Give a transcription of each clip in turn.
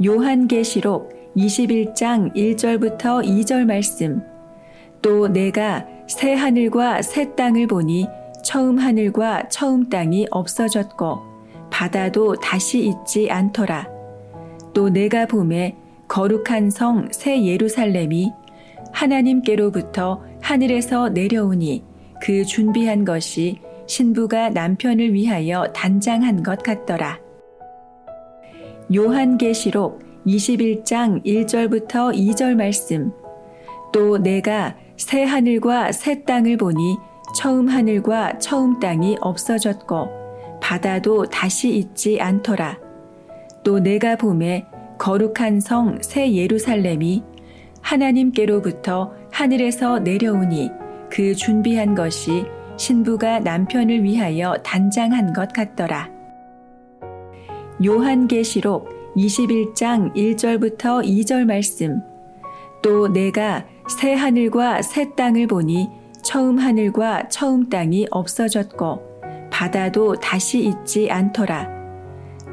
요한계시록 21장 1절부터 2절 말씀. 또 내가 새 하늘과 새 땅을 보니 처음 하늘과 처음 땅이 없어졌고 바다도 다시 있지 않더라. 또 내가 보매 거룩한 성 새 예루살렘이 하나님께로부터 하늘에서 내려오니 그 준비한 것이 신부가 남편을 위하여 단장한 것 같더라. 요한계시록 21장 1절부터 2절 말씀. 또 내가 새 하늘과 새 땅을 보니 처음 하늘과 처음 땅이 없어졌고 바다도 다시 있지 않더라. 또 내가 보매 거룩한 성 새 예루살렘이 하나님께로부터 하늘에서 내려오니 그 준비한 것이 신부가 남편을 위하여 단장한 것 같더라. 요한계시록 21장 1절부터 2절 말씀. 또 내가 새 하늘과 새 땅을 보니 처음 하늘과 처음 땅이 없어졌고 바다도 다시 있지 않더라.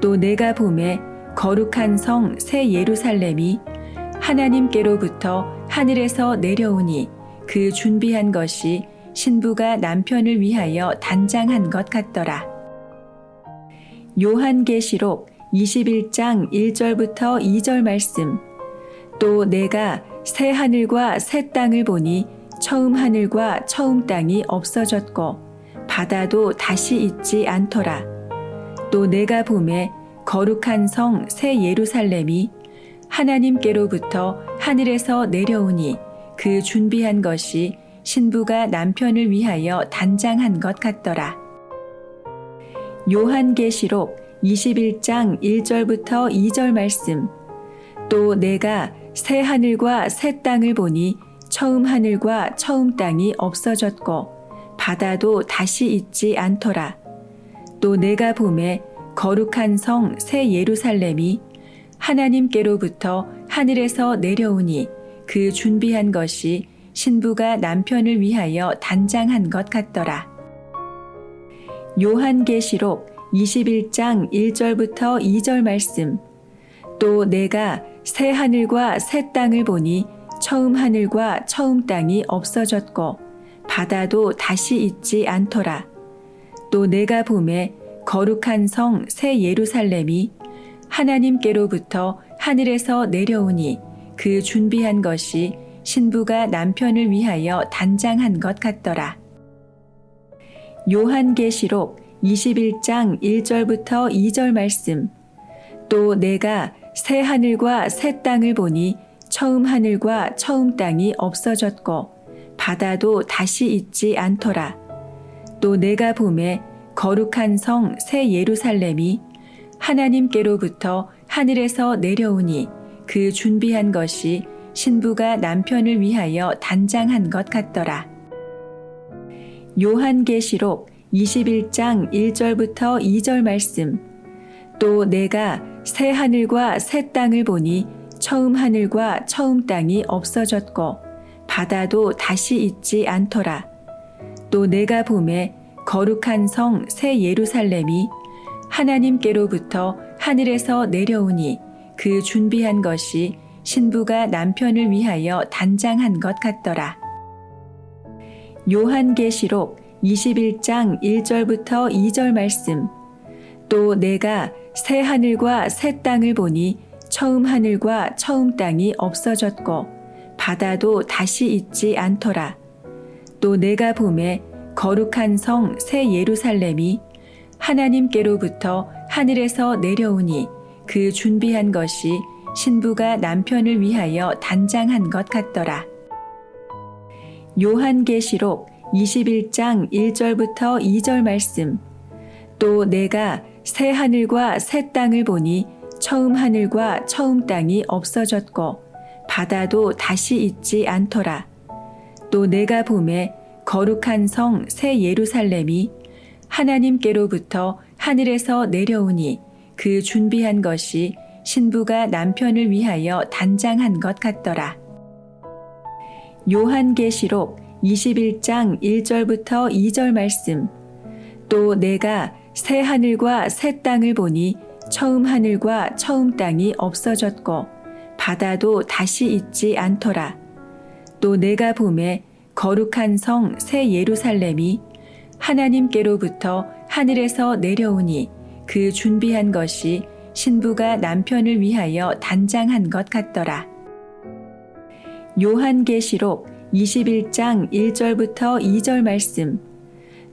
또 내가 보매 거룩한 성 새 예루살렘이 하나님께로부터 하늘에서 내려오니 그 준비한 것이 신부가 남편을 위하여 단장한 것 같더라. 요한계시록 21장 1절부터 2절 말씀. 또 내가 새 하늘과 새 땅을 보니 처음 하늘과 처음 땅이 없어졌고 바다도 다시 있지 않더라. 또 내가 보매 거룩한 성 새 예루살렘이 하나님께로부터 하늘에서 내려오니 그 준비한 것이 신부가 남편을 위하여 단장한 것 같더라. 요한계시록 21장 1절부터 2절 말씀. 또 내가 새 하늘과 새 땅을 보니 처음 하늘과 처음 땅이 없어졌고 바다도 다시 있지 않더라. 또 내가 보매 거룩한 성 새 예루살렘이 하나님께로부터 하늘에서 내려오니 그 준비한 것이 신부가 남편을 위하여 단장한 것 같더라. 요한계시록 21장 1절부터 2절 말씀. 또 내가 새 하늘과 새 땅을 보니 처음 하늘과 처음 땅이 없어졌고 바다도 다시 있지 않더라. 또 내가 보매 거룩한 성 새 예루살렘이 하나님께로부터 하늘에서 내려오니 그 준비한 것이 신부가 남편을 위하여 단장한 것 같더라. 요한계시록 21장 1절부터 2절 말씀. 또 내가 새 하늘과 새 땅을 보니 처음 하늘과 처음 땅이 없어졌고 바다도 다시 있지 않더라. 또 내가 보매 거룩한 성 새 예루살렘이 하나님께로부터 하늘에서 내려오니 그 준비한 것이 신부가 남편을 위하여 단장한 것 같더라. 요한계시록 21장 1절부터 2절 말씀. 또 내가 새 하늘과 새 땅을 보니 처음 하늘과 처음 땅이 없어졌고 바다도 다시 있지 않더라. 또 내가 보매 거룩한 성 새 예루살렘이 하나님께로부터 하늘에서 내려오니 그 준비한 것이 신부가 남편을 위하여 단장한 것 같더라. 요한계시록 21장 1절부터 2절 말씀. 또 내가 새 하늘과 새 땅을 보니 처음 하늘과 처음 땅이 없어졌고 바다도 다시 있지 않더라. 또 내가 보매 거룩한 성 새 예루살렘이 하나님께로부터 하늘에서 내려오니 그 준비한 것이 신부가 남편을 위하여 단장한 것 같더라. 요한계시록 21장 1절부터 2절 말씀. 또 내가 새 하늘과 새 땅을 보니 처음 하늘과 처음 땅이 없어졌고 바다도 다시 있지 않더라. 또 내가 보매 거룩한 성 새 예루살렘이 하나님께로부터 하늘에서 내려오니 그 준비한 것이 신부가 남편을 위하여 단장한 것 같더라. 요한계시록 21장 1절부터 2절 말씀. 또 내가 새 하늘과 새 땅을 보니 처음 하늘과 처음 땅이 없어졌고 바다도 다시 있지 않더라. 또 내가 보매 거룩한 성 새 예루살렘이 하나님께로부터 하늘에서 내려오니 그 준비한 것이 신부가 남편을 위하여 단장한 것 같더라. 요한계시록 21장 1절부터 2절 말씀.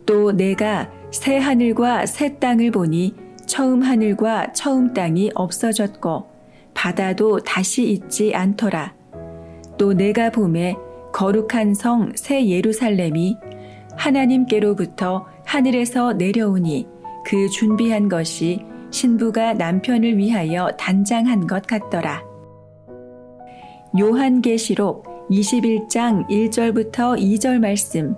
또 내가 새 하늘과 새 땅을 보니 처음 하늘과 처음 땅이 없어졌고 바다도 다시 있지 않더라. 또 내가 보매 거룩한 성 새 예루살렘이 하나님께로부터 하늘에서 내려오니 그 준비한 것이 신부가 남편을 위하여 단장한 것 같더라. 요한계시록 21장 1절부터 2절 말씀.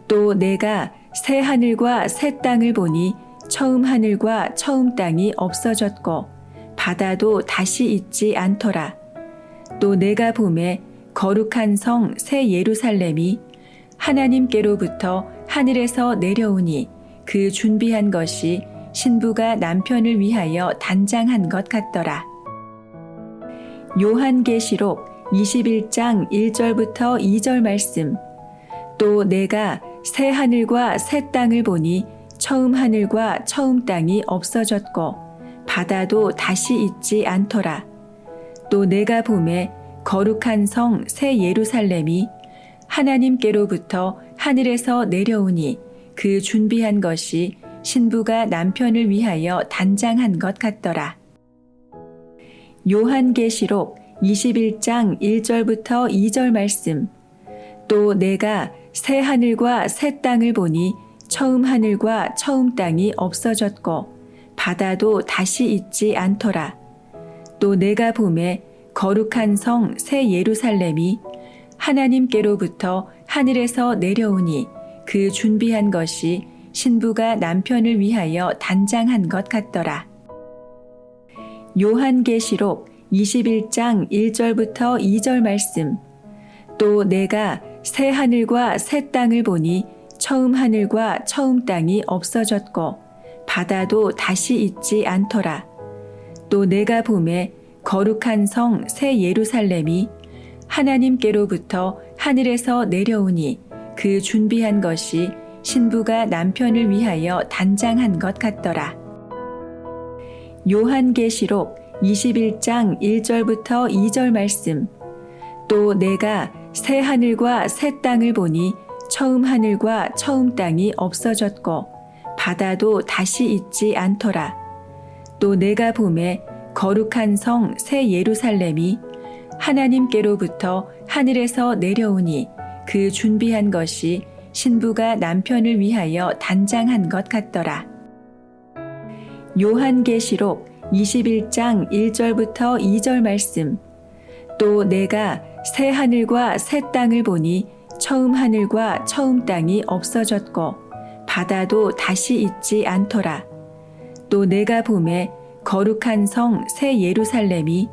또 내가 새 하늘과 새 땅을 보니 처음 하늘과 처음 땅이 없어졌고 바다도 다시 있지 않더라. 또 내가 보매 거룩한 성 새 예루살렘이 하나님께로부터 하늘에서 내려오니 그 준비한 것이 신부가 남편을 위하여 단장한 것 같더라. 요한계시록 21장 1절부터 2절 말씀. 또 내가 새 하늘과 새 땅을 보니 처음 하늘과 처음 땅이 없어졌고 바다도 다시 있지 않더라. 또 내가 보매 거룩한 성 새 예루살렘이 하나님께로부터 하늘에서 내려오니 그 준비한 것이 신부가 남편을 위하여 단장한 것 같더라. 요한계시록 21장 1절부터 2절 말씀. 또 내가 새 하늘과 새 땅을 보니 처음 하늘과 처음 땅이 없어졌고 바다도 다시 있지 않더라. 또 내가 보매 거룩한 성 새 예루살렘이 하나님께로부터 하늘에서 내려오니 그 준비한 것이 신부가 남편을 위하여 단장한 것 같더라. 요한계시록 21장 1절부터 2절 말씀. 또 내가 새 하늘과 새 땅을 보니 처음 하늘과 처음 땅이 없어졌고 바다도 다시 있지 않더라. 또 내가 보매 거룩한 성 새 예루살렘이 하나님께로부터 하늘에서 내려오니 그 준비한 것이 신부가 남편을 위하여 단장한 것 같더라. 요한계시록 21장 1절부터 2절 말씀. 또 내가 새 하늘과 새 땅을 보니 처음 하늘과 처음 땅이 없어졌고 바다도 다시 있지 않더라. 또 내가 보매 거룩한 성 새 예루살렘이 하나님께로부터 하늘에서 내려오니 그 준비한 것이 신부가 남편을 위하여 단장한 것 같더라. 요한계시록 21장 1절부터 2절 말씀. 또 내가 새 하늘과 새 땅을 보니 처음 하늘과 처음 땅이 없어졌고 바다도 다시 있지 않더라. 또 내가 보매 거룩한 성 새 예루살렘이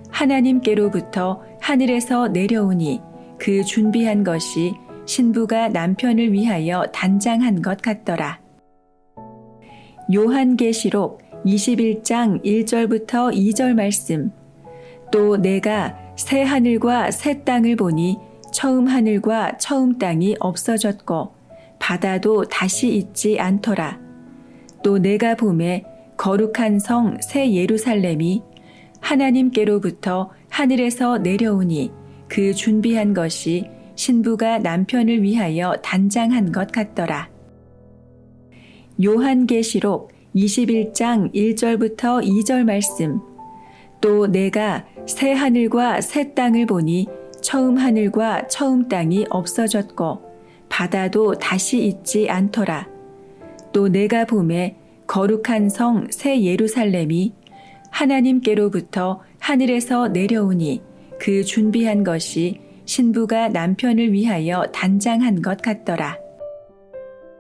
하나님께로부터 하늘에서 내려오니 그 준비한 것이 신부가 남편을 위하여 단장한 것 같더라. 요한계시록 21장 1절부터 2절 말씀. 또 내가 새 하늘과 새 땅을 보니 처음 하늘과 처음 땅이 없어졌고 바다도 다시 있지 않더라. 또 내가 보매 거룩한 성 새 예루살렘이 하나님께로부터 하늘에서 내려오니 그 준비한 것이 신부가 남편을 위하여 단장한 것 같더라. 요한계시록 21장 1절부터 2절 말씀. 또 내가 새 하늘과 새 땅을 보니 처음 하늘과 처음 땅이 없어졌고 바다도 다시 있지 않더라. 또 내가 보매 거룩한 성 새 예루살렘이 하나님께로부터 하늘에서 내려오니 그 준비한 것이 신부가 남편을 위하여 단장한 것 같더라.